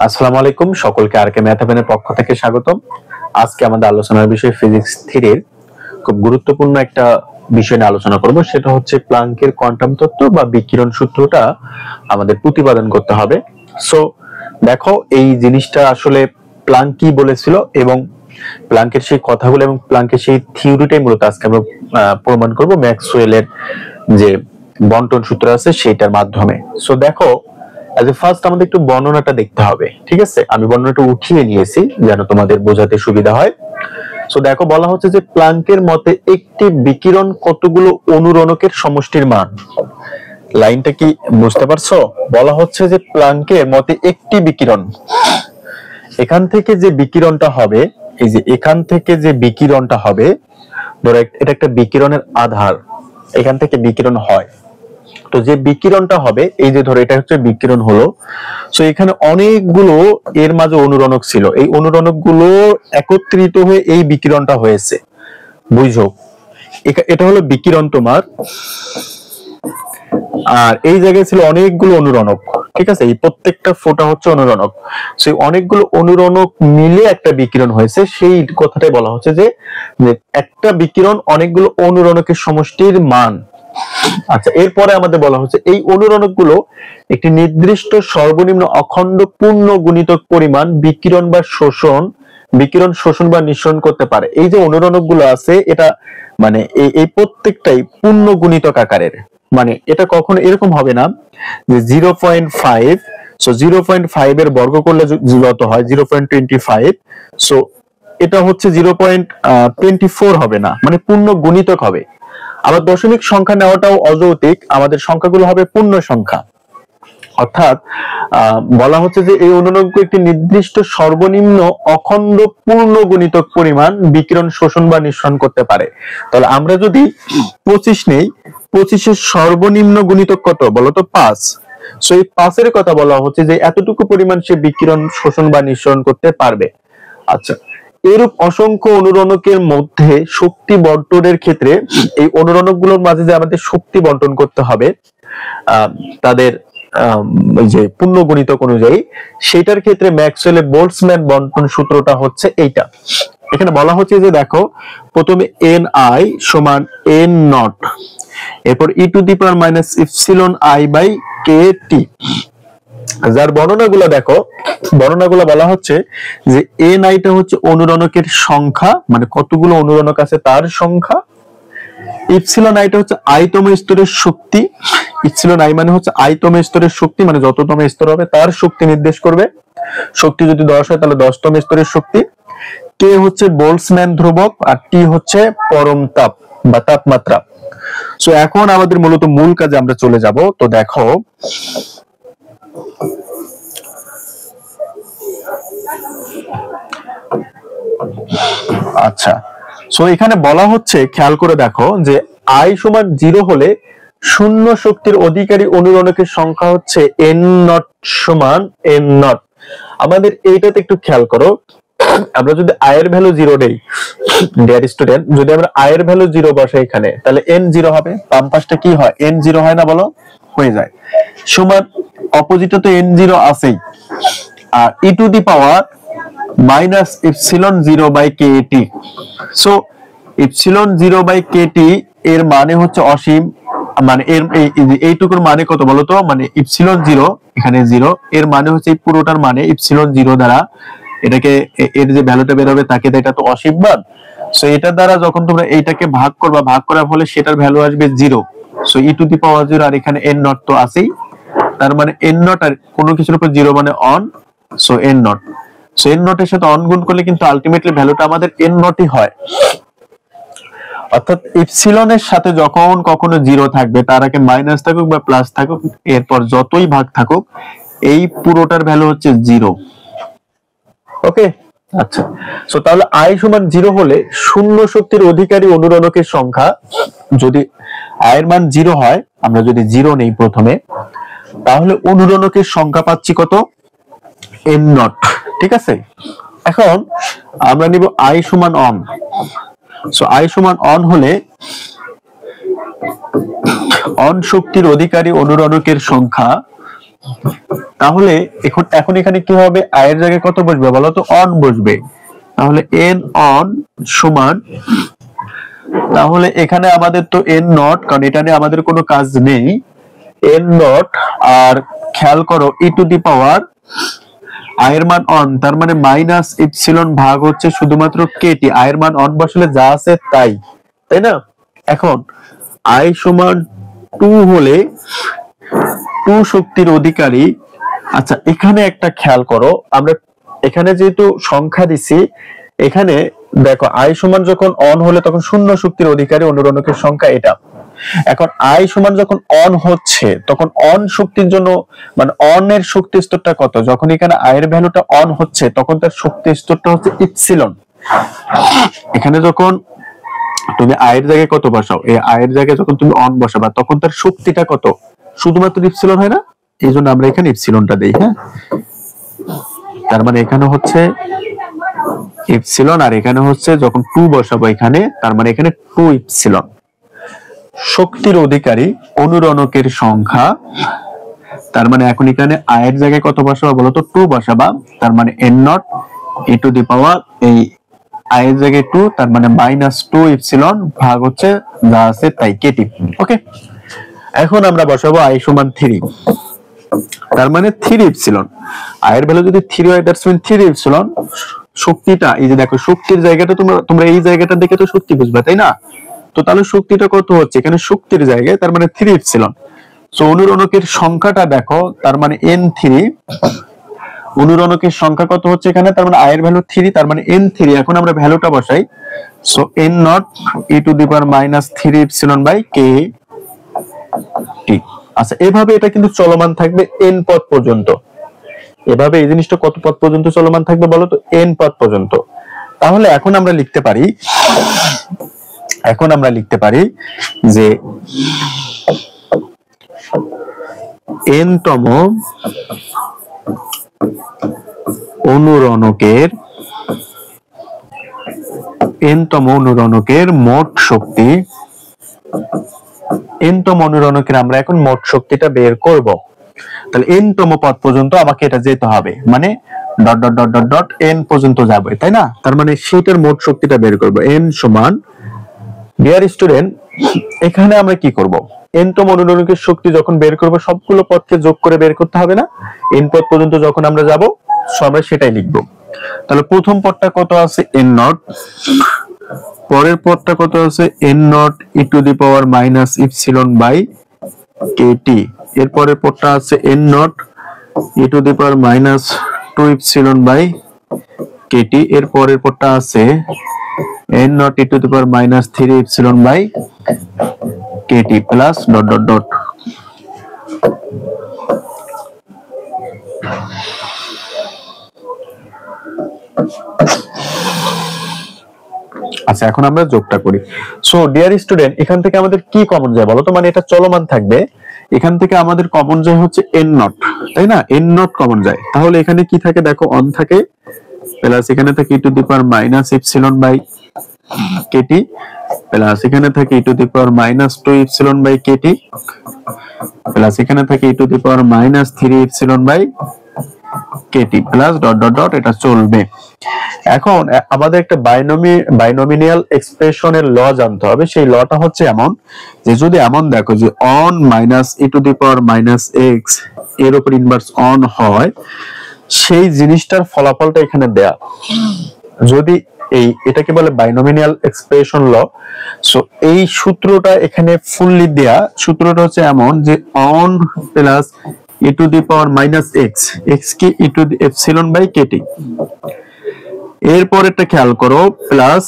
আসসালামু আলাইকুম, সকলকে আরকে ম্যাথমের পক্ষ থেকে স্বাগতম। আজকে আমাদের আলোচনার বিষয় ফিজিক্স 3 এর খুব গুরুত্বপূর্ণ একটা বিষয় নিয়ে আলোচনা করব, সেটা হচ্ছে প্লাঙ্কের কোয়ান্টাম তত্ত্ব বা বিকিরণ সূত্রটা আমাদের প্রতিপাদন করতে হবে। সো দেখো, এই জিনিসটা আসলে প্লাঙ্ক কি বলেছিল এবং প্লাঙ্কের সেই কথাগুলো এবং প্লাঙ্কের সেই থিওরিটাই মূলত আজকে আমরা প্রমাণ করব ম্যাক্সওয়েলের যে বন্টন সূত্র আছে সেটার মাধ্যমে। সো দেখো, ফার্স্ট আমাদের একটু বর্ণনাটা দেখতে হবে, ঠিক আছে? আমি বর্ণনাটা উঠিয়ে নিয়েছি যেন তোমাদের বোঝাতে সুবিধা হয়। সো দেখো, বলা হচ্ছে যে প্লাঙ্কের মতে একটি বিকিরণ কতগুলো অনুরণকের সমষ্টির মান। লাইনটা কি বুঝতে পারছো? বলা হচ্ছে যে প্লাঙ্কের মতে একটি বিকিরণ, এখান থেকে যে বিকিরণটা হবে, এই যে এখান থেকে যে বিকিরণটা হবে, ধরো এটা একটা বিকিরণের আধার, এখান থেকে বিকিরণ হয়, তো যে বিকিরণটা হবে, এই যে ধরো এটা হচ্ছে বিকিরণ হলো, সো এখানে অনেকগুলো এর মাঝে অনুরণক ছিল, এই অনুরণকগুলো একত্রিত হয়ে এই বিকিরণটা হয়েছে, বুঝো? এটা হলো বিকিরণ তোমার, আর এই জায়গায় ছিল অনেকগুলো অনুরণক, ঠিক আছে? এই প্রত্যেকটা ফোঁটা হচ্ছে অনুরণক, সেই অনেকগুলো অনুরণক মিলে একটা বিকিরণ হয়েছে, সেই কথাটাই বলা হচ্ছে যে একটা বিকিরণ অনেকগুলো অনুরণকের সমষ্টির মান। আচ্ছা, এরপরে আমাদের বলা হচ্ছে এই অনুরণকগুলো একটি নির্দিষ্ট সর্বনিম্ন অখণ্ড পূর্ণ গুণিতক পরিমাণ বিকিরণ শোষণ বা নিঃসরণ করতে পারে। এই যে অনুরণকগুলো আছে, এটা মানে এই প্রত্যেকটাই পূর্ণ গুণিতক আকারের, মানে এটা কখনো এরকম হবে না যে 0.5, সো 0.5 এর বর্গ করলে যত হয় 0.25, সো এটা হচ্ছে 0.24 হবে না, মানে পূর্ণ গুণিতক হবে। আবার দশমিক সংখ্যা নেওয়াটাও অযৌক্তিক, আমাদের সংখ্যাগুলো হবে পূর্ণ সংখ্যা। অর্থাৎ বলা হচ্ছে যে এই অনুরণক একটি নির্দিষ্ট সর্বনিম্ন অখণ্ড পূর্ণ গুণিতক পরিমাণ বিকিরণ শোষণ বা নিঃসরণ করতে পারে। তাহলে আমরা যদি 25 নেই, 25 এর সর্বনিম্ন গুণিতক কত বলতো? 5। সো এই 5 এর কথা বলা হচ্ছে যে এতটুকু পরিমাণ সে বিকিরণ শোষণ বা নিঃসরণ করতে পারবে। আচ্ছা, এরূপ অসংখ্য অনুরণকের মধ্যে শক্তি বন্টনের ক্ষেত্রে এই অনুরণকগুলোর মাঝে যে আমাদের শক্তি বন্টন করতে হবে তাদের যে পূর্ণ গুণিতক অনুযায়ী, সেটার ক্ষেত্রে ম্যাক্সওয়েলের বোল্টজম্যান বন্টন সূত্রটা হচ্ছে এইটা। এখানে বলা হচ্ছে যে দেখো, প্রথমে ni সমান n নট, এরপর e to the power minus epsilon i by kt, যার বর্ণনাগুলো দেখো, বর্ণনাগুলো বলা হচ্ছে যে ni টা হচ্ছে অনুরণকের সংখ্যা, মানে কতগুলো অনুরণক আছে তার সংখ্যা, ইপসিলন i টা হচ্ছে i-তম স্তরের শক্তি, ইপসিলন i মানে হচ্ছে i-তম স্তরের শক্তি, মানে যততম স্তর হবে তার শক্তি নির্দেশ করবে, শক্তি যদি 10 হয় তাহলে 10তম স্তরের শক্তি, k হচ্ছে বোল্টজম্যান ধ্রুবক, আর t হচ্ছে পরম তাপ বা তাপমাত্রা। সো এখন আমাদের মূলত মূল কাজে আমরা চলে যাব। তো দেখো, আচ্ছা, সো এখানে বলা হচ্ছে, খেয়াল করে দেখো যে i সমান 0 হলে শূন্য শক্তির অধিকারী অনুরণকের সংখ্যা হচ্ছে n নট সমান n নট। আমাদের এইটাতে একটু খেয়াল করো, আমরা যদি i এর ভ্যালু 0 দেই, ডিয়ার স্টুডেন্ট, যদি আমরা i এর ভ্যালু 0 বসাই এখানে, তাহলে n 0 হবে, বাম পাশটা কি হয়? n 0 হয় না বলো? হয়ে যায়। সমান অপোজিটে তো n 0 আছেই, আর e to the power minus epsilon 0 by kt। So epsilon 0 by kt এর মানে হচ্ছে অসীম, মানে এর এইটুকুর মানে কত বলতো? মানে ইপসিলন 0, এখানে 0, এর মানে হচ্ছে এই পুরোটার মানে ইপসিলন 0 দ্বারা এটাকে, এর যে ভ্যালুটা বের হবে তাকে, এটা তো অসীম মান। সো এটার দ্বারা যখন তোমরা এইটাকে ভাগ করবা, ভাগ করার ফলে সেটার ভ্যালু আসবে 0। সো e টু দি পাওয়ার 0, আর এখানে n নট তো আছেই, তার মানে n নট আর কোনো কিছুর উপর 0 মানে on, so n not. So n নটের সাথে অন গুণ করলে কিন্তু আলটিমেটলি ভ্যালুটা আমাদের n নটই হয়। অর্থাৎ ইপসিলনের সাথে যখন কখনো 0 থাকবে, তার আগে মাইনাস থাকুক বা প্লাস থাকুক, এরপর যতই ভাগ থাকুক, এই পুরোটার ভ্যালু হচ্ছে 0। ওকে, আচ্ছা, সো তাহলে i সমান 0 হলে শূন্য শক্তির অধিকারী অনুরণকের সংখ্যা, যদি i এর মান 0 হয়, আমরা যদি 0 নেই প্রথমে, তাহলে অনুরণকের সংখ্যা পাচ্ছি কত? n নট, ঠিক আছে? এখন আমরা নিব i সমান অন। সো i সমান অন হলে অন শক্তির অধিকারী অনুরণকের সংখ্যা তাহলে এখন এখানে কি হবে, আই এর জায়গায় কত বসবে বলো তো, অন বসবে। তাহলে এন অন সমান, তাহলে এখানে আমাদের তো এন নট, কারণ এটা নিয়ে আমাদের কোনো কাজ নেই, এন নট। আর খেয়াল করো ই টু দি পাওয়ার আই এর মান অন, তার মানে মাইনাস ইপসিলন ভাগ হচ্ছে শুধুমাত্র কেটি, আই এর মান অন বসলে যা আছে তাই, তাই না? এখন আই সমান 2 হলে 2 শক্তির অধিকারী। আচ্ছা এখানে একটা খেয়াল করো, আমরা এখানে যেহেতু সংখ্যা দিছি, এখানে দেখো আই সমান যখন অন হলে তখন 0 শক্তির অধিকারী অনুরণকের সংখ্যা এটা। এখন আই সমান যখন অন হচ্ছে তখন অন শক্তির জন্য মানে অন এর শক্তি স্তরটা কত, যখন এখানে আই এর ভ্যালুটা অন হচ্ছে তখন তার শক্তি স্তরটা হচ্ছে ইপসিলন। এখানে যখন তুমি আই এর জায়গায় কত বসাও, এই আই এর জায়গায় যখন তুমি অন বসাবা তখন তার শক্তিটা কত, শুধুমাত্র ইপসিলন হয় না, এই জন্য আমরা এখানে ইপসিলনটা দেই। হ্যাঁ, তার মানে এখানে হচ্ছে ইপসিলন, আর এখানে হচ্ছে যখন 2 বসাবো এখানে, তার মানে এখানে 2 ইপসিলন। শক্তির অধিকারী অনুরণকের সংখ্যা, তার মানে এখন এখানে আই এর জায়গায় কত বসাবো বলতো, 2 বসাবা, তার মানে n not E to the power এই আই এর জায়গায় 2, তার মানে -2 ইপসিলন ভাগ হচ্ছে যা আছে তাই কেটি। ওকে, এখন আমরা বসাবো আই সমান 3, তার মানে 3 ইপসিলন। আই এর ভ্যালু যদি 3 হয় দ্যাটস মিন 3 ইপসিলন। শক্তিটা এই যে দেখো, শক্তির জায়গাটা তোমরা এই জায়গাটা দেখে তো শক্তি বুঝবে, তাই না? তো তাহলে শক্তিটা কত হচ্ছে এখানে, শক্তির জায়গায় তার মানে 3 ইপসিলন। সো অনুরণকের সংখ্যাটা দেখো, তার মানে n3, অনুরণকের সংখ্যা কত হচ্ছে এখানে, তার মানে আই এর ভ্যালু 3, তার মানে n3। এখন আমরা ভ্যালুটা বসাই, so n not E to the power -3 epsilon by k t. আচ্ছা এভাবে এটা কিন্তু চলমান থাকবে n পদ পর্যন্ত। এভাবে এই জিনিসটা কত পদ পর্যন্ত চলমান থাকবে বলো তো, n পদ পর্যন্ত। তাহলে এখন আমরা লিখতে পারি যে n তম অনুরণকের মোট শক্তি, n তম অনুরণকের আমরা এখন মোট শক্তিটা বের করব। তাহলে n তম পদ পর্যন্ত আমাকে এটা যেতে হবে, মানে dot dot dot dot dot n পর্যন্ত যাবে, তাই না? তার মানে সেটার মোট শক্তিটা বের করব। n সমান, ডিয়ার স্টুডেন্ট, এখানে আমরা কি করব, n তম অনুরণকের শক্তি যখন বের করব সবগুলো পদকে যোগ করে বের করতে হবে না? n পদ পর্যন্ত যখন আমরা যাব আমরা সেটাই লিখব। তাহলে প্রথম পদটা কত আছে n নট, পরের পদটা কত আছে n not E to the power minus epsilon by KT, এর পরের পদটা আছে n not E to the power -2 epsilon by KT, এর পরের পদটা আছে n not E to the power -3 epsilon by Katie plus dot dot dot. আচ্ছা এখন আমরা যোগটা করি। সো ডিয়ার স্টুডেন্ট, এখান থেকে আমাদের কি কমন যায় বলো তো, মানে এটা চলমান থাকবে, এখান থেকে আমাদের কমন যায় হচ্ছে n নট, তাই না? n নট কমন যায়, তাহলে এখানে কি থাকে দেখো, অন থাকে, প্লাস এখানে থাকে e to the power minus epsilon by Katie, plus এখানে থাকে e to the power -2 epsilon by Katie, plus এখানে থাকে e to the power -3 epsilon by Katie plus dot dot dot, এটা চলবে। এখন আমাদের একটা বাইনোমিয়াল এক্সপ্রেশনের ল জানতে হবে। সেই লটা হচ্ছে এমন যে, যদি এমন দেখো যে on minus E to the power -x এর উপর ইনভার্স অন হয়, সেই জিনিসটার ফলাফলটা এখানে দেয়া। যদি এটাকে বলে বাইনোমিয়াল এক্সপ্রেশন ল। সো এই সূত্রটা এখানে ফুললি দেয়া। সূত্রটা হচ্ছে এমন যে one plus e to the power -x, x কি e to the epsilon by k t, এরপর এটা খেয়াল করো, প্লাস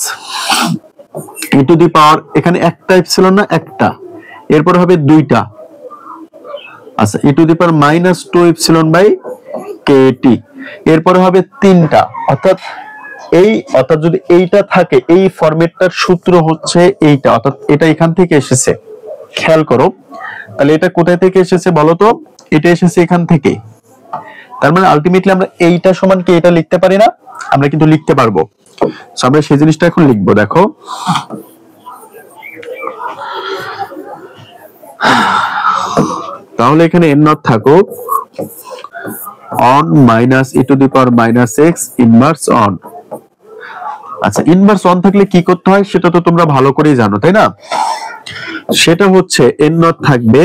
ই টু দি পাওয়ার এখানে একটা ইপসিলন না, একটা, এরপর হবে দুইটা, আচ্ছা e to the power -2 epsilon by k t, এরপর হবে তিনটা। অর্থাৎ যদি এইটা থাকে, এই ফরম্যাটটার সূত্র হচ্ছে এইটা, অর্থাৎ এটা এখান থেকে এসেছে। খেয়াল করো, তাহলে এটা কোথায় থেকে এসেছে বলো তো, এটা এসেছে এখান থেকে। তার মানে আলটিমেটলি আমরা এইটা সমান কি এটা লিখতে পারি না? আমরা কিন্তু লিখতে পারবো। সো আমরা সেই জিনিসটা এখন লিখবো। দেখো তাহলে এখানে n নট থাকুক on minus E to the power minus x inverse on. আচ্ছা, ইনভার্স অন থাকলে কি করতে হয় সেটা তো তোমরা ভালো করেই জানো, তাই না? সেটা হচ্ছে এন নট থাকবে,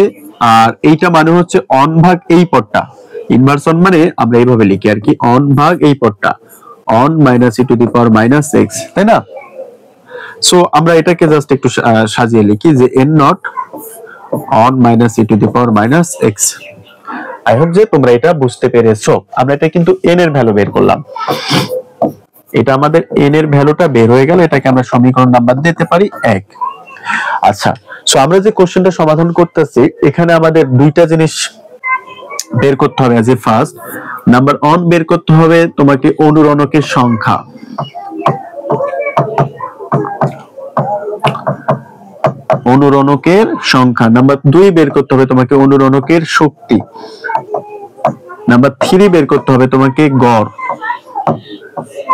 আর এইটা মানে হচ্ছে অন ভাগ এই পদটা। ইনভার্স অন মানে আমরা এইভাবে লিখি আর কি, অন ভাগ এই পদটা, on minus E to the power minus x, তাই না? সো আমরা এটাকে জাস্ট একটু সাজিয়ে লিখি যে N not one minus E to the power minus x. I hope যে তোমরা এটা বুঝতে পেরেছো। আমরা এটা কিন্তু এন এর ভ্যালু বের করলাম, এটা আমাদের এন এর ভ্যালুটা বের হয়ে গেল, এটাকে আমরা সমীকরণ নাম্বার দিতে পারি 1। আচ্ছা, সো আমরা যে কোশ্চেনটা সমাধান করতেছি এখানে আমাদের দুইটা জিনিস বের করতে হবে। এজ এ ফার্স্ট নাম্বার 1 বের করতে হবে তোমাকে অনুরণকের সংখ্যা, অনুরণকের সংখ্যা। নাম্বার 2 বের করতে হবে তোমাকে অনুরণকের শক্তি। নাম্বার 3 বের করতে হবে তোমাকে গড়।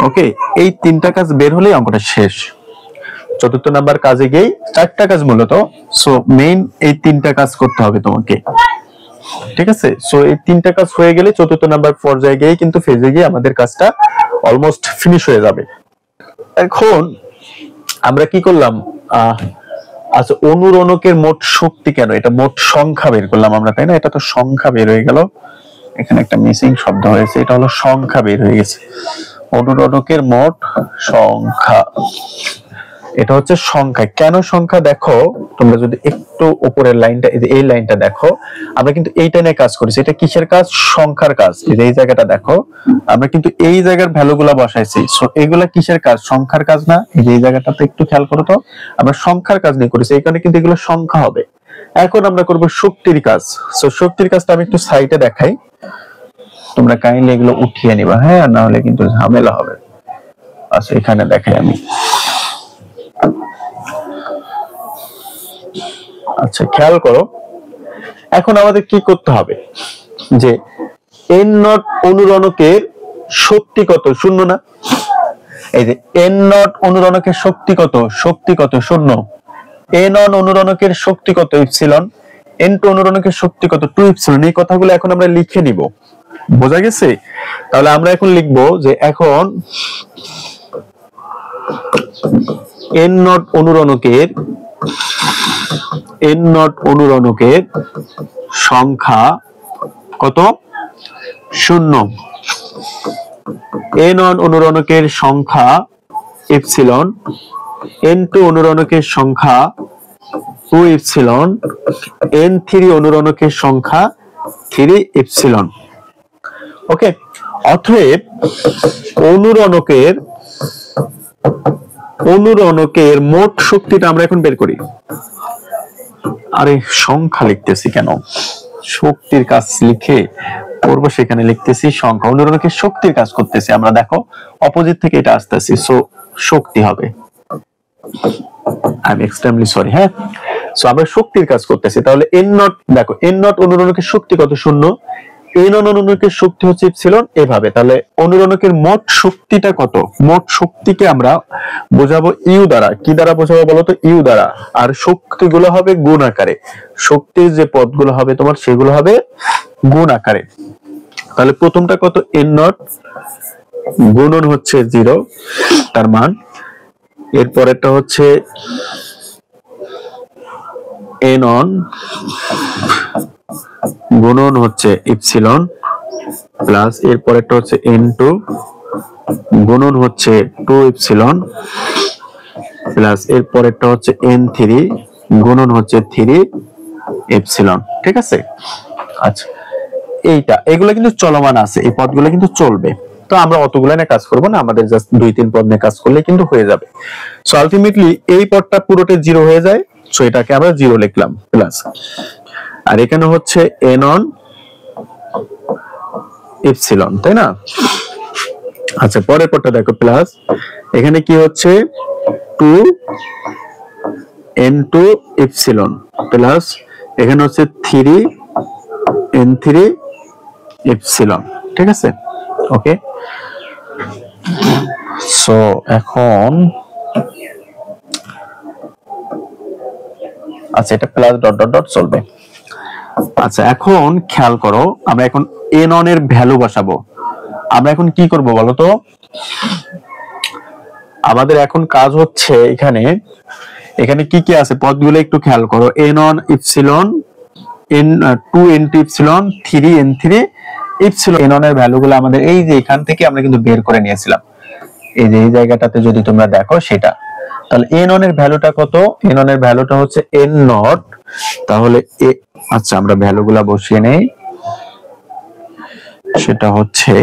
ওকে, এই তিনটা কাজ বের হলেই অঙ্কটা শেষ। চতুর্থ নাম্বার কাজে গিয়ে 4টা কাজ মূলত, সো মেইন এই 3টা কাজ করতে হবে তোমাকে, ঠিক আছে? সো এই 3টা কাজ হয়ে গেলে চতুর্থ নাম্বার পর্যায়ে গিয়ে কিন্তু ফেজে গিয়ে আমাদের কাজটা অলমোস্ট ফিনিশ হয়ে যাবে। এখন আমরা কি করলাম, আচ্ছা অনুরণকের মোট শক্তি কেন, এটা মোট সংখ্যা বের করলাম আমরা, তাই না? এটা তো সংখ্যা বের হয়ে গেল, এখানে একটা মিসিং শব্দ হয়েছে, এটা হলো সংখ্যা বের হয়ে গেছে। অনুরণকের মোট সংখ্যা, এটা হচ্ছে সংখ্যা। কেন সংখ্যা দেখো, তোমরা যদি একটু উপরের লাইনটা, এই লাইনটা দেখো, আমরা কিন্তু এইটা নিয়ে কাজ করেছি। এটা কিসের কাজ? সংখ্যার কাজ। এই জায়গাটা দেখো, আমরা কিন্তু এই জায়গার ভ্যালুগুলা বসাইছি। সো এগুলা কিসের কাজ? সংখ্যার কাজ না? এই জায়গাটাতে একটু খেয়াল করো তো, আমরা সংখ্যার কাজ নিয়ে করেছি, এই কারণে কিন্তু এগুলো সংখ্যা হবে। এখন আমরা করব শক্তির কাজ। সো শক্তির কাজটা আমি একটু সাইডে দেখাই, তোমরা কাইন্ডলি এগুলো উঠিয়ে নিবা, হ্যাঁ, না হলে কিন্তু ঝামেলা হবে। আচ্ছা এখানে দেখাই আমি। আচ্ছা খেয়াল করো, এখন আমাদের কি করতে হবে যে এন নট অনুরণকের শক্তি কত? শূন্য না? এই যে এন নট অনুরণকের শক্তি কত? শক্তি কত? শূন্য। এন অন অনুরণকের শক্তি কত? ইপসিলন। এন টু অনুরণকের শক্তি কত? 2 ইপসিলন। এই কথাগুলো এখন আমরা লিখে নিব, বোঝা গেছে? তাহলে আমরা এখন লিখব যে এখন এন নট অনুরণকের, এন নট অনুরণকের সংখ্যা কত? শূন্য। এন অন অনুরণকের সংখ্যা ইপসিলন, এন টু অনুরণকের সংখ্যা 2 ইপসিলন, এন থ্রি অনুরণকের সংখ্যা 3 ইপসিলন। ওকে, অতএব অনুরণকের, অনুরণকের মোট শক্তিটা আমরা এখন বের করি। আরে সংখ্যা লিখতেছি কেন, শক্তির কাজ লিখে করবো, সেখানে লিখতেছি সংখ্যা। অনুরণকের শক্তির কাজ করতেছি আমরা, দেখো অপোজিট থেকে এটা আসতেছি, সো শক্তি হবে। আই এম এক্সট্রিমলি সরি, হ্যাঁ। সো আমরা শক্তির কাজ করতেছি, তাহলে এন নট, দেখো এন নট অনুরণকের শক্তি কত? শূন্য। এন অন অনুরণকের শক্তি হচ্ছে ইপসিলন, এভাবে। তাহলে অনুরণকের মোট শক্তিটা কত? মোট শক্তিকে আমরা বোঝাবো ইউ দ্বারা। কি দ্বারা বোঝাবো বলো তো? ইউ দ্বারা। আর শক্তিগুলো হবে গুণ আকারে, শক্তির যে পদগুলো হবে তোমার সেগুলো হবে গুণ আকারে। তাহলে প্রথমটা কত? এন নট গুণন হচ্ছে 0 তার মান, এরপরেরটা হচ্ছে এন অন গুণন হচ্ছে ইপসিলন প্লাস, এরপরেরটা হচ্ছে এন টু গুণন হচ্ছে 2 ইপসিলন প্লাস, এরপরেরটা হচ্ছে এন থ্রি গুণন হচ্ছে 3 ইপসিলন। ঠিক আছে? আচ্ছা এইটা, এগুলো কিন্তু চলমান আছে, এই পদগুলো কিন্তু চলবে। তো আমরা অতগুলো নিয়ে কাজ করবো না, আমাদের জাস্ট 2-3 পদ নিয়ে কাজ করলে কিন্তু হয়ে যাবে। সো আলটিমেটলি এই পদটা পুরোটা 0 হয়ে যায়, সো এটাকে আমরা 0 লিখলাম প্লাস, আর এখানে হচ্ছে এন অন ইপসিলন, তাই না? আচ্ছা পরের পদটা দেখো প্লাস, এখানে কি হচ্ছে 2 n2 ইপসিলন প্লাস, এখানে হচ্ছে 3 n3 ইপসিলন। ঠিক আছে? ওকে, সো এখন আচ্ছা এটা প্লাস ডট ডট ডট চলবে। আচ্ছা এখন খেয়াল করো, আমরা এখন এন অন এর ভ্যালু বসাবো। আমরা এখন কি করব বলো তো? আমাদের এখন কাজ হচ্ছে এখানে কি কি আছে পদগুলো একটু খেয়াল করো। এন অন ইপসিলন, এন 2 এন2 ইপসিলন, 3 এন3 ইপসিলন। এন অন এর ভ্যালুগুলো আমাদের এই যে এখান থেকে আমরা কিন্তু বের করে নিয়েছিলাম, এই যে এই জায়গাটাতে যদি তোমরা দেখো সেটা। তাহলে এন অন এর ভ্যালুটা কত? এন অন এর ভ্যালুটা হচ্ছে এন নট। তাহলে আচ্ছা আমরা ভ্যালুগুলা বসিয়ে নেই। সেটা হচ্ছে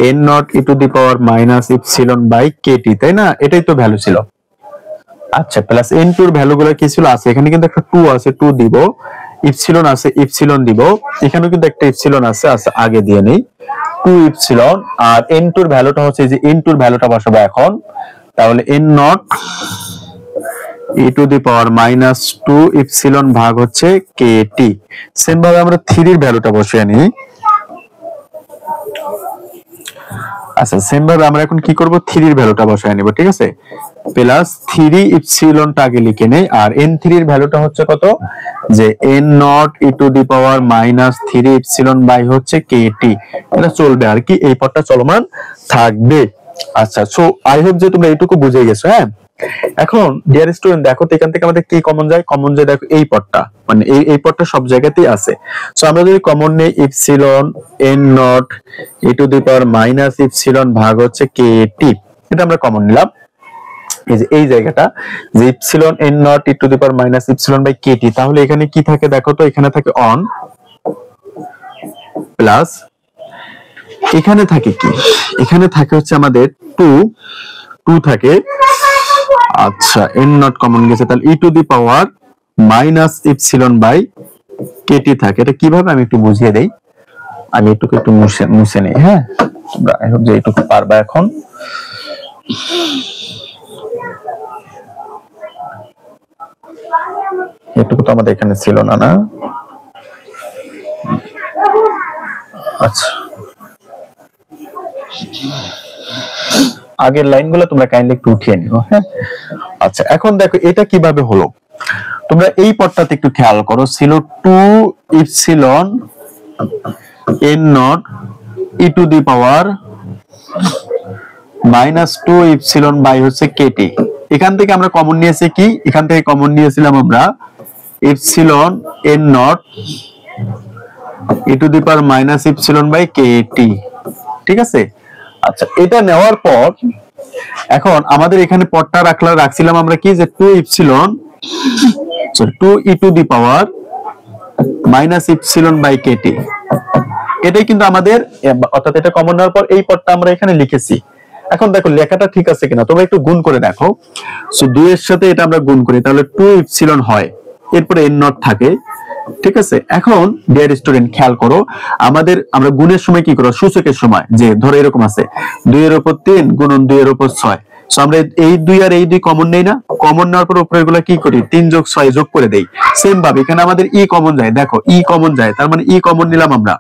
N not E to the power minus epsilon by KT, তাই না? এটাই তো ভ্যালু ছিল। আচ্ছা প্লাস এন টু এর ভ্যালুগুলো কি ছিল? আছে এখানে কিন্তু একটা 2 আছে, 2 দিব। ইপসিলন আছে, ইপসিলন দিব। এখানেও কিন্তু একটা ইপসিলন আছে, আগে দিয়ে নেই 2 ইপসিলন। আর এন টু এর ভ্যালুটা হচ্ছে যে এন টু এর ভ্যালুটা বসাবো এখন। তাহলে N not E to the power minus 2 epsilon ভাগ হচ্ছে কেটি। সেম ভাবে আমরা 3 এর ভ্যালুটা বসিয়ে নিই। আচ্ছা সেম ভাবে আমরা এখন কি করব? 3 এর ভ্যালুটা বসায় নিব, ঠিক আছে? প্লাস 3 ইপসিলনটা আগে লিখে নেই। আর n3 এর ভ্যালুটা হচ্ছে কত? যে n not E to the power minus 3 epsilon by হচ্ছে kt। এটা চলবে আর কি, এই পদটা চলমান থাকবে। আচ্ছা সো আই হোপ যে তোমরা এইটুকু বুঝে গেছো। হ্যাঁ, এখন ডিয়ার স্টুডেন্ট দেখো তো এখান থেকে আমাদের কি কমন যায়? কমন যায় দেখো এই পদটা, মানে এই পদটা সব জায়গাতেই আছে। সো আমরা যদি কমন নেই epsilon n not E to the power minus epsilon ভাগ হচ্ছে kt, এটা আমরা কমন নিলাম। এই যে এই জায়গাটা যে epsilon n not E to the power minus epsilon by kt, তাহলে এখানে কি থাকে দেখো তো? এখানে থাকে অন প্লাস এখানে থাকে কি? এখানে থাকে হচ্ছে আমাদের 2 থাকে। আচ্ছা n নট কমন গেছে, তাহলে e to the power minus epsilon by kt থাকে। এটা কিভাবে আমি একটু বুঝিয়ে দেই, আমি একটু মুছে নেই। হ্যাঁ, তোমরা আই হোপ যে এইটুকু পারবা। এখন এটুকু তো আমাদের এখানে ছিল না, না? আচ্ছা আগের লাইনগুলো তোমরা কাইন্ডলি একটু উঠিয়ে নিও। হ্যাঁ, আচ্ছা এখন দেখো এটা কিভাবে হলো। তোমরা এই পদটাতে একটু খেয়াল করো, ছিল 2 epsilon n not E to the power minus 2 epsilon by হচ্ছে kt। এখান থেকে আমরা কমন নিয়েছি কি? এখান থেকে কমন নিয়েছিলাম আমরা epsilon n not E to the power minus epsilon by kt, ঠিক আছে? আচ্ছা এটা নেওয়ার পর এখন আমাদের এখানে পদটা রাখছিলাম আমরা কি? যে 2 epsilon 2 E to the power minus epsilon by kt। এটাই কিন্তু আমাদের, অর্থাৎ এটা কমন নেওয়ার পর এই পদটা আমরা এখানে লিখেছি। এখন দেখো লেখাটা ঠিক আছে কিনা, তোমরা একটু গুণ করে দেখো। সো 2 এর সাথে এটা আমরা গুণ করি, তাহলে 2 ইপসিলন হয়, এরপরে n নট থাকে, ঠিক আছে? এখন ডিয়ার স্টুডেন্ট খেয়াল করো, আমরা গুণের সময় কি করব? সূচকের সময় যে ধরো এরকম আছে 2 এর উপর 3 গুণন 2 এর উপর 6। সো আমরা এই 2 আর এই 2 কমন নেই না? কমন নেওয়ার পর উপরে এগুলো কি করি? 3 যোগ 6 যোগ করে দেই। সেম ভাবে এখানে আমাদের ই কমন যায়, দেখো ই কমন যায়, তার মানে ই কমন নিলাম আমরা,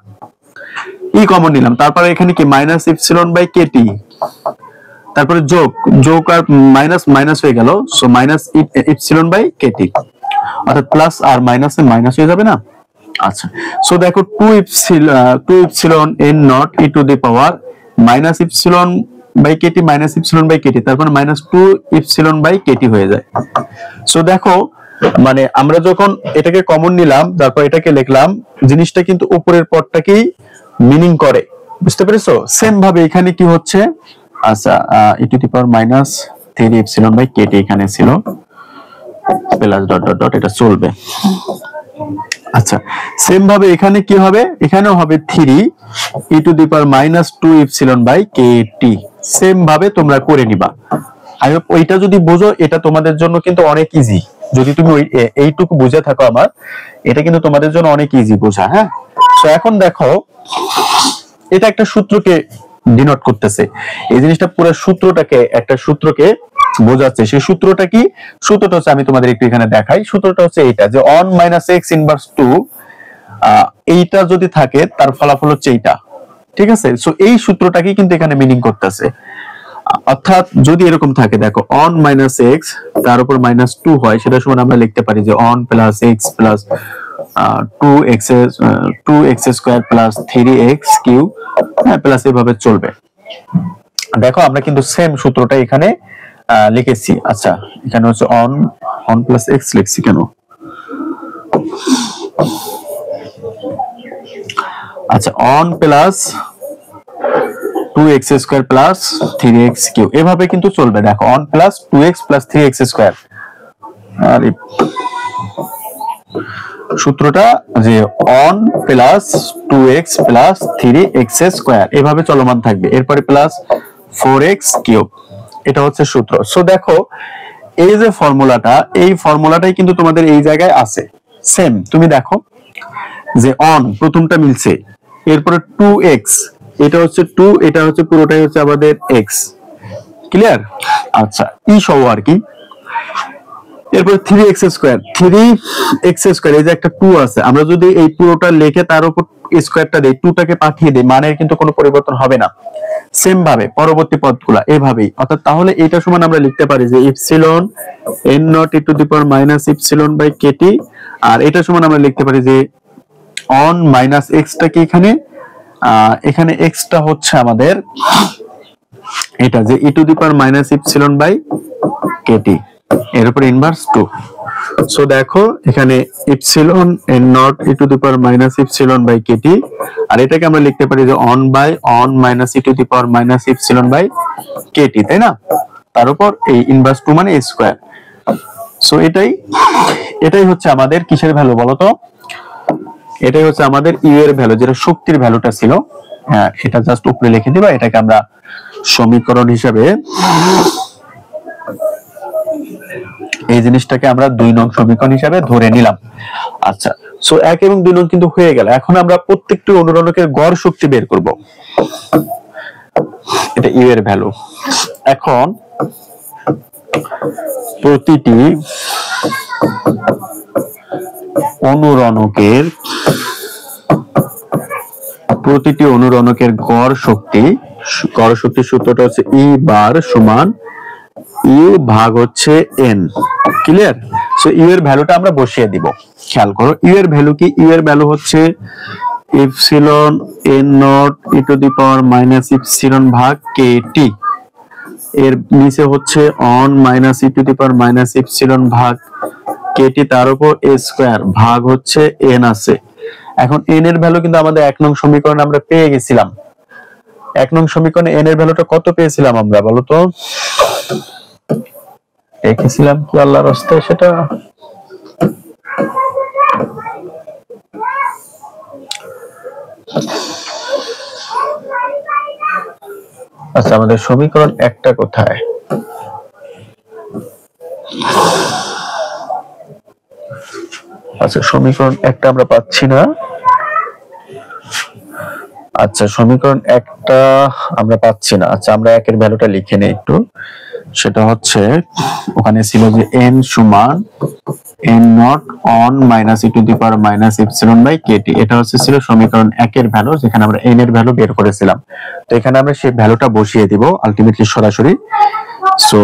ই কমন নিলাম। তারপরে এখানে কি? মাইনাস ইপসিলন বাই kt, তারপরে যোগ আর মাইনাস মাইনাস হয়ে গেল। So minus epsilon by kt, অর্থাৎ প্লাস আর মাইনাসে মাইনাস হয়ে যাবে না? আচ্ছা সো দেখো 2 epsilon n not E to the power minus epsilon by kt, minus epsilon by kt, তারপর মাইনাস 2 ইপসিলন বাই kt হয়ে যায়। সো দেখো মানে আমরা যখন এটাকে কমন নিলাম, তারপর এটাকে লিখলাম, জিনিসটা কিন্তু উপরের পদটাকেই মিনিং করে, বুঝতে পেরেছো? সেম ভাবে এখানে কি হচ্ছে? আচ্ছা e to the power minus 3 epsilon by kt এখানে ছিল, প্লাস ডট ডট ডট, এটা চলবে। আচ্ছা সেম ভাবে এখানে কি হবে? এখানেও হবে 3 e to the power minus 2 epsilon by kt। Same ভাবে তোমরা করে নিবা। আই হোপ ওইটা যদি বুঝো, এটা তোমাদের জন্য কিন্তু অনেক ইজি। যদি তুমি এইটুকু বুঝে থাকো আমার, এটা কিন্তু তোমাদের জন্য অনেক ইজি বোঝা। হ্যাঁ, তো এখন দেখো এটা একটা সূত্রকে ডিনোট করতেছে। এই জিনিসটা পুরো একটা সূত্রকে বোঝাচ্ছে। সেই সূত্রটা কি? সূত্রটা হচ্ছে, আমি তোমাদের একটু এখানে দেখাই। সূত্রটা হচ্ছে এইটা, যে 1 মাইনাস x ইনভার্স 2, এইটা যদি থাকে তার ফলাফল হচ্ছে এইটা, ঠিক আছে? সো এই সূত্রটাকে কিন্তু এখানে মিনিং করতেছে। অর্থাৎ যদি এরকম থাকে, দেখো 1 মাইনাস x তার উপর মাইনাস 2 হয়, সেটা সমান আমরা লিখতে পারি যে 1 plus x plus 2x square plus 3x cube plus এভাবে চলবে। দেখো আমরা কিন্তু সেম সূত্রটা এখানে লিখেছি। আচ্ছা এখানে হচ্ছে অন প্লাস এক্স লিখছি কেন? আচ্ছা one plus 2x square plus 3x cube এভাবে কিন্তু চলবে। দেখো one plus 2x plus 3x square, আর সূত্রটা যে one plus 2x plus 3x square এভাবে চলমান থাকবে, এরপরে প্লাস 4x কিউব, এটা হচ্ছে সূত্র। সো দেখো এই যে ফর্মুলাটা, এই ফর্মুলাটাই কিন্তু তোমাদের এই জায়গায় আছে সেম। তুমি দেখো যে অন প্রথমটা মিলছে, এরপরে 2x এটা হচ্ছে 2, এটা হচ্ছে পুরোটাই হচ্ছে আমাদের x, ক্লিয়ার? আচ্ছা ই সহ আর কি। এরপর 3x স্কয়ার, 3x স্কয়ার এই যে একটা 2 আছে, আমরা যদি এই পুরোটা লিখে তার উপর স্কয়ারটা দেই, 2টাকে পাঠিয়ে দেই, মানের কিন্তু কোনো পরিবর্তন হবে না। সেম ভাবে পরবর্তী পদগুলা এভাবেই, অর্থাৎ তাহলে এটা সমান আমরা লিখতে পারি যে epsilon n nought e to the power minus epsilon by kt, আর এটা সমান আমরা লিখতে পারি যে অন মাইনাস x টা কি এখানে এখানে x টা হচ্ছে আমাদের এটা যে e to the power minus epsilon by kt এর উপর ইনভার্স 2। সো দেখো এখানে epsilon n nought e to the power minus epsilon by kt, আর এটাকে আমরা লিখতে পারি যে one by one minus e to the power minus epsilon by kt, তাই না? তার উপর এই ইনভার্স 2 মানে a স্কয়ার। সো এটাই হচ্ছে আমাদের কিসের ভ্যালু বলো তো? এটাই হচ্ছে আমাদের ইউ এর ভ্যালু, যেটা শক্তির ভ্যালুটা ছিল। হ্যাঁ এটা জাস্ট উপরে লিখে দিবা, এটাকে আমরা সমীকরণ হিসেবে এই জিনিসটাকে আমরা 2 নং সমীকরণ হিসেবে ধরে নিলাম। আচ্ছা সো 1 এবং 2 নং কিন্তু হয়ে গেল। এখন আমরা প্রত্যেকটি অনুরণকের গড় শক্তি বের করব, এটা ইউ এর ভ্যালু। এখন প্রতিটি অনুরণকের গড় শক্তির সূত্রটা হচ্ছে ই বার সমান ইউ ভাগ হচ্ছে এন, ক্লিয়ার? সো ইউ এর ভ্যালুটা আমরা বসিয়ে দিব। খেয়াল করো ইউ এর ভ্যালু কি? ইউ এর ভ্যালু হচ্ছে epsilon N not E to the power minus epsilon ভাগ kt, এর নিচে হচ্ছে on minus E to the power minus epsilon ভাগ kt, তার উপর a স্কয়ার ভাগ হচ্ছে n আছে। এখন n এর ভ্যালু কিন্তু আমাদের 1 নং সমীকরণে আমরা পেয়ে গেছিলাম। 1 নং সমীকরণে n এর ভ্যালুটা কত পেয়েছিলাম আমরা বলো তো? দেখেছিলাম কি আল্লাহর রাস্তায় সেটা? আচ্ছা আমাদের সমীকরণ একটা কোথায়? আচ্ছা সমীকরণ একটা আমরা পাচ্ছি না। আচ্ছা সমীকরণ একটা আমরা পাচ্ছি না। আচ্ছা আমরা একের ভ্যালুটা লিখে নেই একটু। সেটা হচ্ছে ওখানে ছিল যে n সমান n nought one minus E to the power minus epsilon by kt, এটা হচ্ছে ছিল সমীকরণ 1 এর ভ্যালু, যেখানে আমরা n এর ভ্যালু বের করেছিলাম। তো এখানে আমরা সেই ভ্যালুটা বসিয়ে দিব আলটিমেটলি সরাসরি। সো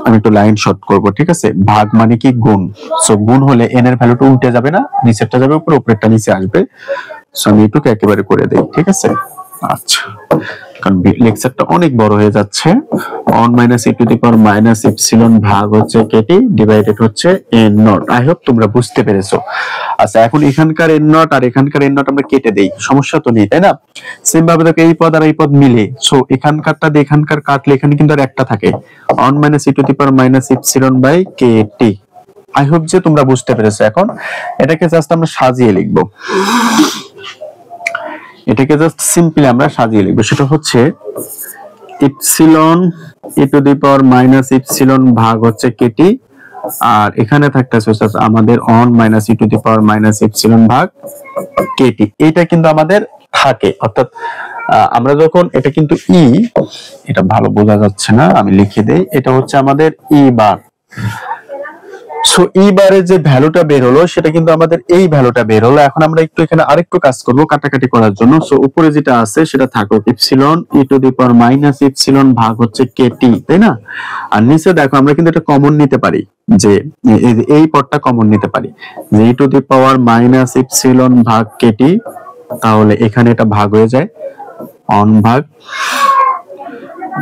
আমি একটু লাইন শর্ট করব, ঠিক আছে? ভাগ মানে কি গুণ, সো গুণ হলে n এর ভ্যালুটা উল্টে যাবে না, নিচেরটা যাবে উপরে, উপরেরটা নিচে আসবে। সো আমি এটুকু একেবারে করে দেই, ঠিক আছে? আচ্ছা কারণ লেকচারটা অনেক বড় হয়ে যাচ্ছে। On minus E to the power minus epsilon ভাগ হচ্ছে kt ডিভাইডেড হচ্ছে n নট। আই হোপ তোমরা বুঝতে পেরেছো। আচ্ছা এখন এখানকার n নট আর এখানকার n নট আমরা কেটে দেই, সমস্যা তো নেই, তাই না? সেম ভাবে দেখো এই পদ আর এই পদ মিলে, সো এখানকারটা দিয়ে এখানকার কাটলে এখানে কিন্তু আর একটা থাকে, one minus E to the power minus epsilon by kt। I hope যে তোমরা বুঝতে পেরেছো। এখন এটাকে জাস্ট আমরা সাজিয়ে লিখবো, এটাকে জাস্ট সিম্পলি আমরা সাজিয়ে লিখবো। সেটা হচ্ছে epsilon E to the power minus epsilon ভাগ হচ্ছে kt, আর এখানে থাকতেছে আমাদের on minus E to the power minus epsilon ভাগ kt। এটা কিন্তু আমাদের থাকে, অর্থাৎ আমরা যখন এটা কিন্তু ই, এটা ভালো বোঝা যাচ্ছে না, আমি লিখে দেই, এটা হচ্ছে আমাদের ই বার। সো এইবারে যে ভ্যালুটা বের হলো সেটা কিন্তু আমাদের এই ভ্যালুটা বের হলো। এখন আমরা একটু এখানে আরেকটু কাজ করব কাটাকাটি করার জন্য। সো উপরে যেটা আছে সেটা থাকুক epsilon E to the power minus epsilon ভাগ হচ্ছে কেটি, তাই না? আর নিচে দেখো আমরা কিন্তু এটা কমন নিতে পারি, যে এই পদটা কমন নিতে পারি, যে e to the power minus epsilon ভাগ কেটি, তাহলে এখানে এটা ভাগ হয়ে যায় অন ভাগ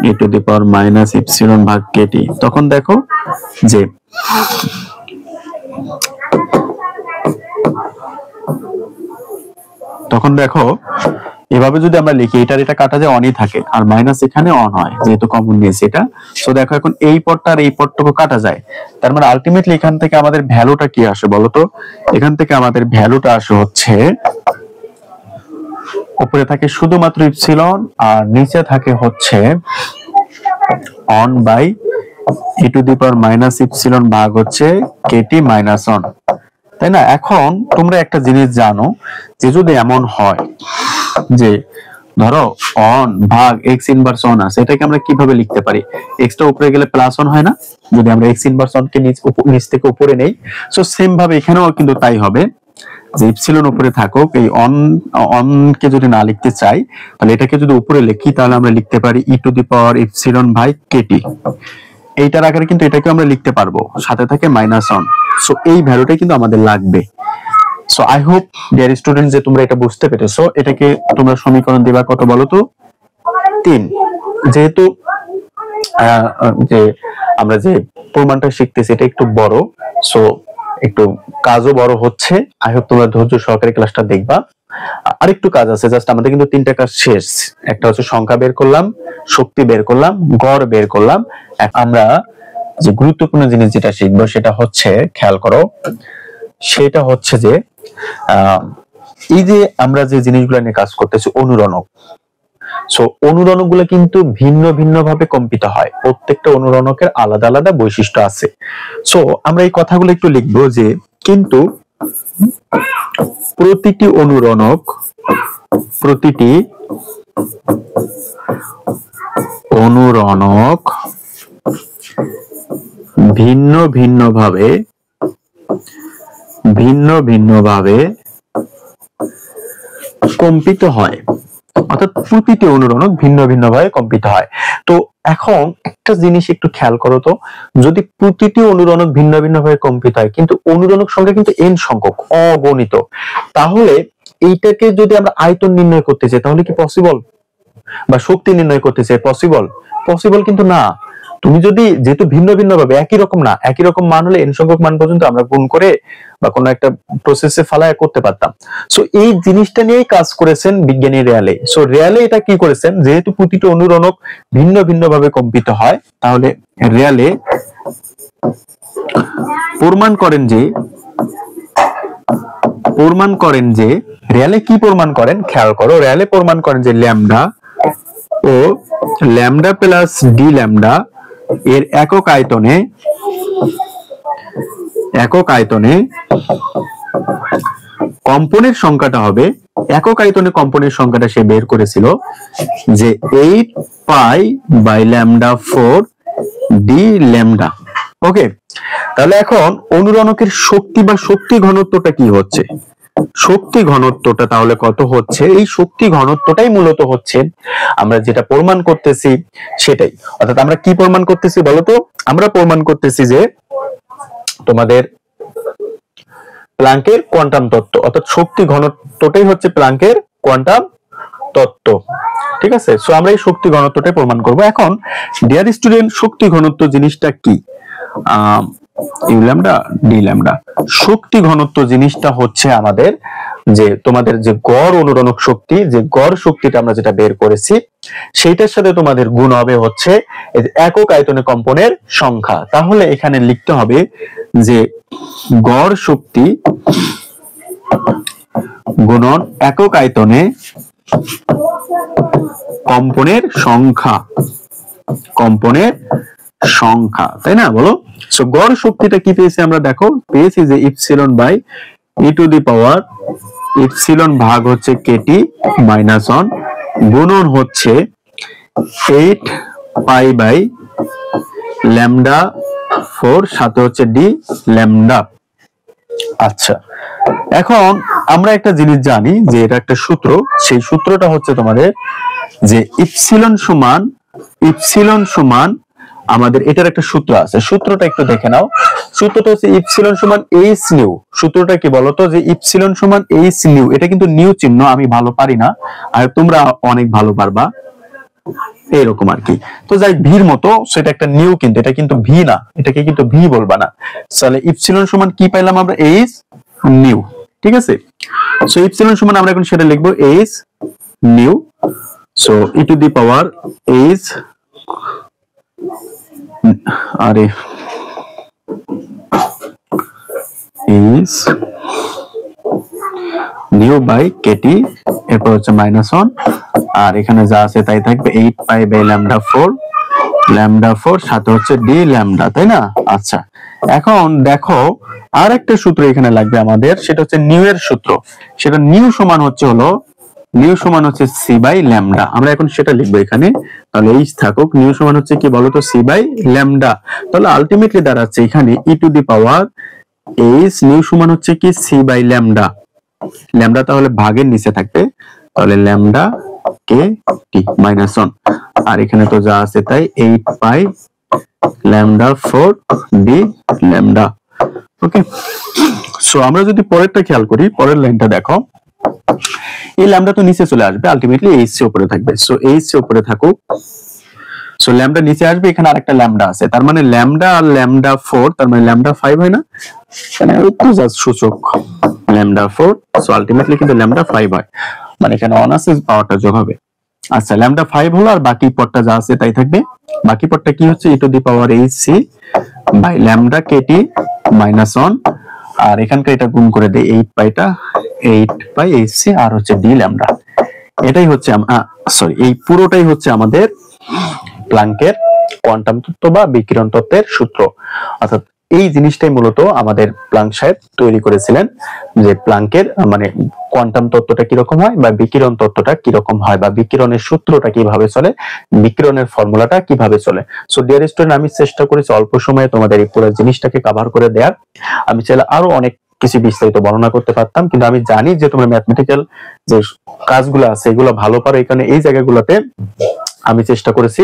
e to the power minus epsilon ভাগ কেটি। তখন দেখো যে এভাবে যদি আমরা লিখি, এটার এটা কাটা যায় অনই থাকে, আর মাইনাস এখানে অন হয় যেহেতু কমন নিয়েছি এটা। সো দেখো এখন এই পদটা আর এই পদটুকু কাটা যায়, তার মানে আলটিমেটলি এখান থেকে আমাদের ভ্যালুটা কি আসে বলতো? এখান থেকে আমাদের ভ্যালুটা আসে হচ্ছে উপরে থাকে শুধুমাত্র ইপসিলন আর নিচে থাকে হচ্ছে one by E to the power minus epsilon ভাগ হচ্ছে কেটি মাইনাস অন, তাই না? এখন তোমরা একটা জিনিস জানো যে যদি এমন হয় যে ধরো অন ভাগ এক্স ইনভার্স অন আছে, এটাকে আমরা কিভাবে লিখতে পারি? এক্স টা উপরে গেলে প্লাস অন হয় না, যদি আমরা এক্স ইনভার্স অন কে নিচ থেকে উপরে নেই। সো সেম ভাবে এখানেও কিন্তু তাই হবে, যে ইপসিলন উপরে থাকুক, এই অন কে যদি না লিখতে চাই তাহলে এটাকে যদি উপরে লিখি তাহলে আমরা লিখতে পারি e to the power epsilon by k t. এইটার আকারে কিন্তু এটাকে আমরা লিখতে পারবো, সাথে থাকে মাইনাস অন। সো এই ভ্যালুটাই কিন্তু আমাদের লাগবে। So I hope dear student যে তোমরা এটা বুঝতে পেরেছো। এটাকে তোমরা সমীকরণ দিবা কত বলো তো? 3। যেহেতু যে আমরা যে প্রমাণটা শিখতেছি এটা একটু বড়, সো একটু কাজও বড় হচ্ছে। আই হোপ তোমরা ধৈর্য সহকারে ক্লাসটা দেখবা। আরেকটু কাজ আছে, জাস্ট আমাদের কিন্তু 3টা কাজ শেষ। একটা হচ্ছে সংখ্যা বের করলাম, শক্তি বের করলাম, গড় বের করলাম। আমরা যে গুরুত্বপূর্ণ জিনিস যেটা শিখবো সেটা হচ্ছে, খেয়াল করো, সেটা হচ্ছে যে এই যে আমরা যে জিনিসগুলো নিয়ে কাজ করতেছি অনুরণক। সো অনুরণক গুলো কিন্তু ভিন্ন ভিন্ন ভাবে কম্পিত হয়, প্রত্যেকটা অনুরণকের আলাদা আলাদা বৈশিষ্ট্য আছে। সো আমরা এই কথাগুলো একটু লিখবো যে কিন্তু প্রতিটি অনুরণক ভিন্ন ভিন্ন ভাবে কম্পিত হয়, অর্থাৎ প্রতিটি অনুরণক ভিন্ন ভিন্ন ভাবে কম্পিত হয়। তো এখন একটা জিনিস একটু খেয়াল করো তো, যদি প্রতিটি অনুরণক ভিন্ন ভিন্ন ভাবে কম্পিত হয় কিন্তু অনুরণক সংখ্যা কিন্তু n সংখ্যক, অগণিত, তাহলে এইটাকে যদি আমরা আয়তন নির্ণয় করতে চাই তাহলে কি পসিবল? বা শক্তি নির্ণয় করতে চাই পসিবল কিন্তু না। তুমি যদি যেহেতু ভিন্ন ভিন্ন ভাবে একই রকম না, একই রকম মান হলে n সংখ্যক মান পর্যন্ত আমরা গুণ করে বা কোনো একটা প্রসেসে ফালায় করতে পারতাম। সো এই জিনিসটা নিয়েই কাজ করেছেন বিজ্ঞানী রেয়ালে। সো রেয়ালে এটা কি করেছেন, যেহেতু প্রতিটি অনুরণক ভিন্ন ভিন্ন ভাবে কম্পিত হয়, তাহলে রেয়ালে প্রমাণ করেন যে রেয়ালে কি প্রমাণ করেন, খেয়াল করো, রেয়ালে প্রমাণ করেন যে ল্যামডা ও ল্যামডা প্লাস ডি ল্যামডা এর একক আয়তনে কম্পনের সংখ্যাটা হবে, একক আয়তনে কম্পনের সংখ্যাটা সে বের করেছিল যে 8 pi by lambda 4 d lambda. Okay, তাহলে এখন অনুরণকের শক্তি বা শক্তি ঘনত্বটা কি হচ্ছে? শক্তি ঘনত্বটা তাহলে কত হচ্ছে? এই শক্তি ঘনত্বটাই মূলত হচ্ছে আমরা যেটা প্রমাণ করতেছি সেটাই। অর্থাৎ আমরা কি প্রমাণ করতেছি বলতো? আমরা প্রমাণ করতেছি যে তোমাদের প্ল্যাঙ্কের কোয়ান্টাম তত্ত্ব, অর্থাৎ শক্তি ঘনত্বটাই হচ্ছে প্ল্যাঙ্কের কোয়ান্টাম তত্ত্ব। ঠিক আছে, সো আমরা এই শক্তি ঘনত্বটাই প্রমাণ করব। এখন ডিয়ার স্টুডেন্ট, শক্তি ঘনত্ব জিনিসটা কি? U lambda d lambda. শক্তি ঘনত্ব জিনিসটা হচ্ছে আমাদের যে তোমাদের যে গড় অনুরণক শক্তি, যে গড় শক্তিটা আমরা যেটা বের করেছি সেইটার সাথে তোমাদের গুণ হবে হচ্ছে একক আয়তনে কম্পনের সংখ্যা। তাহলে এখানে লিখতে হবে যে গড় শক্তি গুণন একক আয়তনে কম্পনের সংখ্যা, তাই না? বলো। সো গড় শক্তিটা কি পেয়েছি আমরা? দেখো, পেয়েছি যে epsilon by E to the power epsilon ভাগ হচ্ছে কেটি মাইনাস 1 গুণন হচ্ছে 8 পাই বাই ল্যামডা 4 সাথে হচ্ছে ডি ল্যামডা। আচ্ছা, এখন আমরা একটা জিনিস জানি যে এটা একটা সূত্র, সেই সূত্রটা হচ্ছে তোমাদের যে ইপসিলন সমান আমাদের এটার একটা সূত্র আছে, সূত্রটা একটু দেখে নাও। সূত্রটা হচ্ছে ইপসিলন সমান এইচ নিউ। সূত্রটা কি বলতো, যে ইপসিলন সমান এইচ নিউ। এটা কিন্তু নিউ চিহ্ন, আমি ভালো পারি না, আর তোমরা অনেক ভালো পারবা, এরকম আর কি। তো যাই ভির মতো, সেটা একটা নিউ, কিন্তু এটা কিন্তু ভি না, এটাকে কিন্তু ভি বলবা না। তাহলে ইপসিলন সমান কি পাইলাম আমরা, এইচ নিউ। ঠিক আছে, সো ইপসিলন সমান আমরা এখন সেটা লিখবো H new. So E to the power H, আরে এইচ নিউ বাই কেটি, এরপর হচ্ছে -1, আর এখানে যা আছে তাই থাকবে 8 পাই বাই ল্যামডা 4 সাথে হচ্ছে ডি ল্যামডা, তাই না? আচ্ছা, এখন দেখো আর একটা সূত্র এখানে লাগবে আমাদের, সেটা হচ্ছে নিউ এর সূত্র। সেটা নিউ সমান হচ্ছে সি বাই ল্যামডা। আমরা এখন সেটা লিখবো এখানে, তাহলে এইচ থাকুক, নিউ সমান হচ্ছে কি বলতো, সি বাই ল্যামডা। তাহলে আলটিমেটলি দাঁড়াচ্ছে এখানে e to the power h nu সমান হচ্ছে কি সি বাই ল্যামডা। ল্যামডা তাহলে ভাগের নিচে থাকবে, তাহলে ল্যামডা কে টি -1, আর এখানে তো যা আছে তাই 8 পাই ল্যামডা 4 ডি ল্যামডা। ওকে, সো আমরা যদি পরেরটা খেয়াল করি, পরের লাইনটা দেখো, এই ল্যামডা তো নিচে চলে আসবে, আলটিমেটলি এইচ সি উপরে থাকবে। সো এইচ সি উপরে থাকুক, সো ল্যামডা নিচে আসবে, এখানে আরেকটা ল্যামডা আছে, তার মানে ল্যামডা আর ল্যামডা 4, তার মানে ল্যামডা 5 হয় না, মানে একটু জাস্ট সূচক ল্যামডা 4, সো আলটিমেটলি কিন্তু ল্যামডা 5 হয়, মানে এখানে অন আছে, পাওয়ারটা যোগ হবে। আচ্ছা, ল্যামডা 5 হলো, আর বাকি পদটা যা আছে তাই থাকবে। বাকি পদটা কি হচ্ছে, e to the power h c by lambda k t -1, আর এখানকার এটা গুণ করে দেই, 8 পাই এইচ সি আর হচ্ছে ডি ল্যামডা। এটাই হচ্ছে সরি, এই পুরোটাই হচ্ছে আমাদের প্লাঙ্কের কোয়ান্টাম তত্ত্ব বা বিকিরণ তত্ত্বের সূত্র। অর্থাৎ এই জিনিসটাই মূলত আমাদের প্লাঙ্ক সাহেব তৈরি করেছিলেন, যে প্লাঙ্কের মানে কোয়ান্টাম তত্ত্বটা কিরকম হয়, বা বিকিরণ তত্ত্বটা কিরকম হয়, বা বিকিরণের সূত্রটা কিভাবে চলে, বিকিরণের ফর্মুলাটা কিভাবে চলে। সো ডিয়ার স্টুডেন্ট, আমি চেষ্টা করেছি অল্প সময়ে তোমাদের এই পুরো জিনিসটাকে কভার করে দেওয়ার। আমি চাইলে আরো অনেক কিছু বিস্তারিত বর্ণনা করতে পারতাম, কিন্তু আমি জানি যে তোমরা ম্যাথমেটিক্যাল যে কাজগুলো আছে এগুলো ভালো পারো, এই কারণে এই জায়গাগুলোতে আমি চেষ্টা করেছি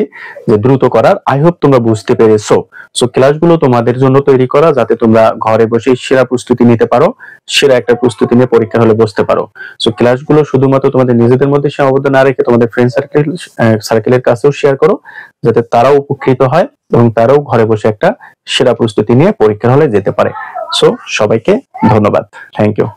যে দ্রুত করার। আই হোপ তোমরা বুঝতে পেরেছো। সো ক্লাসগুলো তোমাদের জন্য তৈরি করা, যাতে তোমরা ঘরে বসে সেরা প্রস্তুতি নিতে পারো, সেরা একটা প্রস্তুতি নিয়ে পরীক্ষা হলে বসতে পারো। সো ক্লাসগুলো শুধুমাত্র তোমাদের নিজেদের মধ্যে সীমাবদ্ধ না রেখে তোমাদের ফ্রেন্ড সার্কেলের কাছেও শেয়ার করো, যাতে তারাও উপকৃত হয় এবং তারাও ঘরে বসে একটা সেরা প্রস্তুতি নিয়ে পরীক্ষা হলে যেতে পারে। সো সবাইকে ধন্যবাদ, থ্যাংক ইউ।